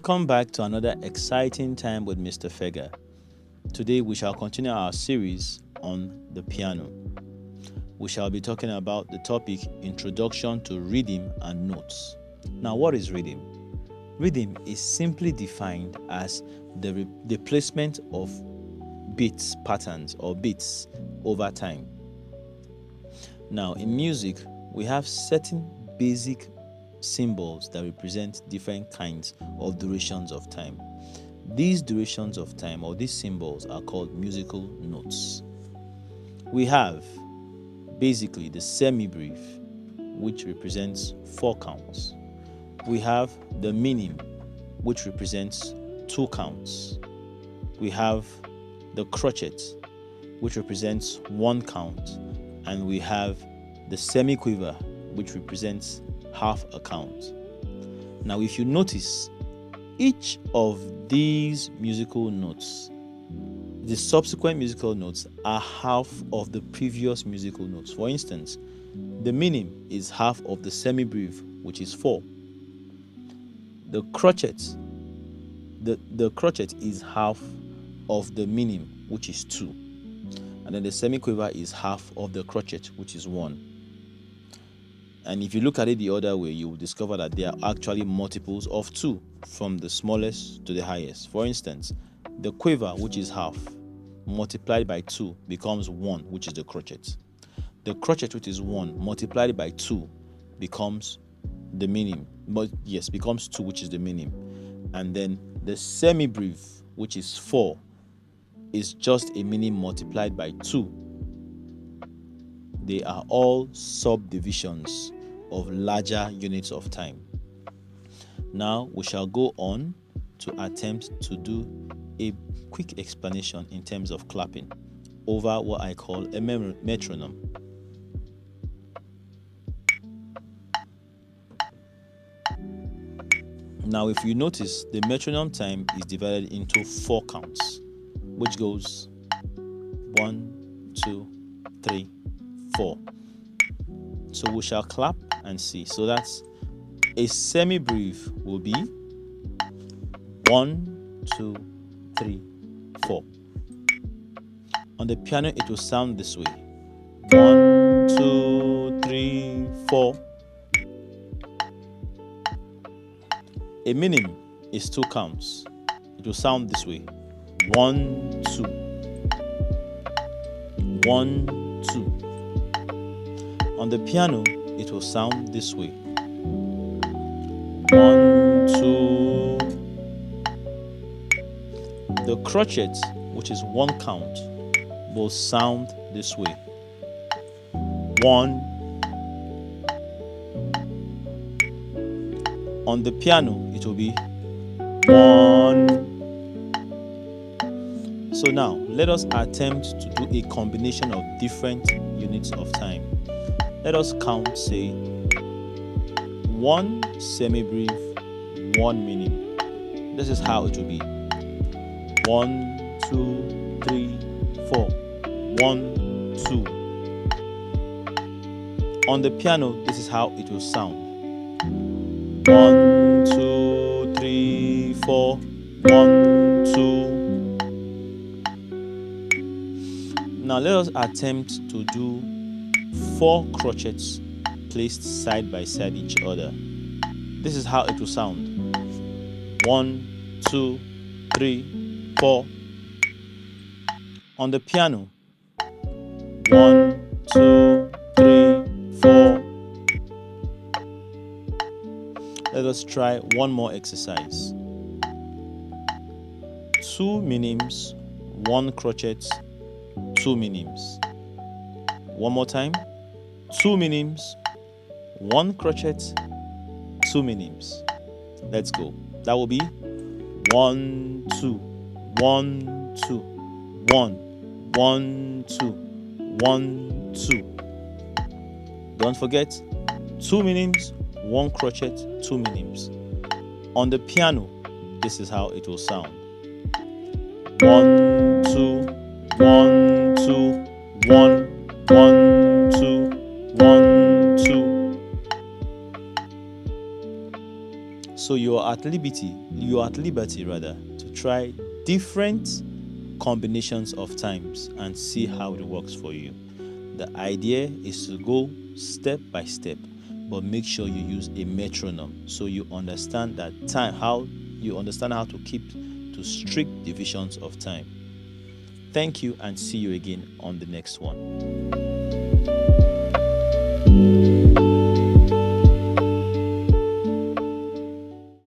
Welcome back to another exciting time with Mr. Fega. Today we shall continue our series on the piano. We shall be talking about the topic Introduction to Rhythm and Notes. Now, what is rhythm? Rhythm is simply defined as the placement of beats, patterns, or beats over time. Now, in music, we have certain basic symbols that represent different kinds of durations of time. These durations of time, or these symbols, are called musical notes. We have basically the semi-brief, which represents 4 counts. We have the minim, which represents 2 counts. We have the crotchet, which represents 1 count, and we have the semiquaver, which represents half a count. Now, if you notice, each of these musical notes, the subsequent musical notes, are half of the previous musical notes. For instance, the minim is half of the semi-brief, which is 4. The crotchet, the crotchet is half of the minim, which is 2. And then the semiquaver is half of the crotchet, which is 1. And if you look at it the other way, you will discover that there are actually multiples of 2 from the smallest to the highest. For instance, the quaver, which is half, multiplied by 2 becomes 1, which is the crotchet. The crotchet, which is 1, multiplied by 2 becomes the minim. Becomes 2, which is the minim. And then the semi-brief, which is 4, is just a minim multiplied by 2. They are all subdivisions of larger units of time. Now we shall go on to attempt to do a quick explanation in terms of clapping over what I call a metronome. Now, if you notice, the metronome time is divided into 4 counts, which goes 1, 2, 3, 4. So we shall clap and see. So that's a semi-brief will be 1, 2, 3, 4. On the piano, it will sound this way: 1, 2, 3, 4. A minim is 2 counts. It will sound this way: 1, 2, 1, 2. On the piano, it will sound this way: 1, 2. The crotchet, which is 1 count, will sound this way: 1. On the piano, it will be 1. So now, let us attempt to do a combination of different units of time. Let us count, say, 1 semi-brief, 1 minim. This is how it will be: 1, 2, 3, 4. 1, 2. On the piano, this is how it will sound: 1, 2, 3, 4. 1, 2. Now let us attempt to do 4 crotchets placed side by side each other. This is how it will sound: 1, 2, 3, 4. On the piano, 1, 2, 3, 4. Let us try one more exercise: 2 minims, 1 crotchet, 2 minims. One more time: 2 minims, 1 crotchet, 2 minims. Let's go. That will be 1, 2, 1, 2, 1, 1, 2, 1, 2. Don't forget, 2 minims, 1 crotchet, 2 minims. On the piano, this is how it will sound: 1, 2, 1, 2, 1, 1, 2, 1, 2. So you you're at liberty rather, to try different combinations of times and see how it works for you. The idea is to go step by step, but make sure you use a metronome so you understand that how to keep to strict divisions of time. Thank you, and see you again on the next one.